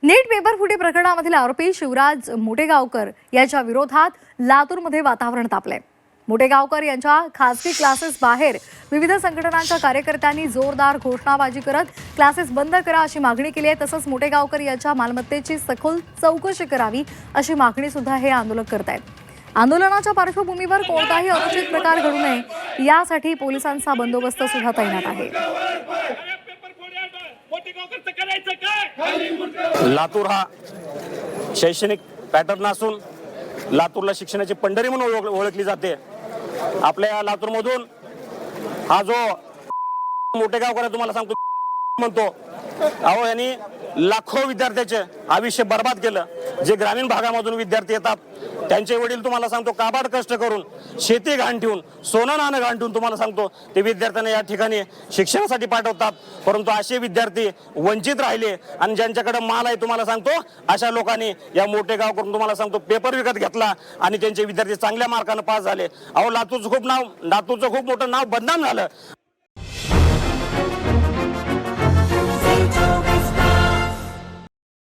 नीट paper फुटी प्रकरणामधील आरोपी शिवराज मोटेगावकर याच्या विरोधात लातूरमध्ये वातावरण तापलंय। मोटेगावकर यांच्या खासगी क्लासेस बाहेर विविध संघटनांच्या कार्यकर्त्यांनी जोरदार घोषणाबाजी करत क्लासेस बंद करा अशी मागणी केली आहे। तसंच मोटेगावकर यांच्या मालमत्तेची सखोल चौकशी करावी अशी मागणी सुद्धा हे आंदोलक करतायत। आंदोलनाच्या पार्श्वभूमीवर कोणताही अनुचित प्रकार घडू नये यासाठी पोलिसांचा बंदोबस्त सुद्धा तैनात आहे। लातूर हा शैक्षणिक पॅटर्न असून लातूरला शिक्षणाची पंढरी म्हणून ओळखली जाते। आपल्या लातूरमधून हा जो मोटेगावकर तुम्हाला सांगतो म्हणतो, अहो यांनी लाखो विद्यार्थ्याचे आयुष्य बर्बाद केलं। जे ग्रामीण भागामधून विद्यार्थी येतात त्यांचे वडील तुम्हाला सांगतो काबाड कष्ट करून शेती घाण ठेवून सोनं नाणं घाण ठेवून तुम्हाला सांगतो ते विद्यार्थ्यांना या ठिकाणी शिक्षणासाठी पाठवतात। परंतु असे विद्यार्थी वंचित राहिले आणि ज्यांच्याकडे माल आहे तुम्हाला सांगतो अशा लोकांनी या मोटेगावकरून तुम्हाला सांगतो पेपर विकत घेतला आणि त्यांचे विद्यार्थी चांगल्या मार्काने पास झाले। अहो लातूरचं खूप मोठं नाव बदनाम झालं।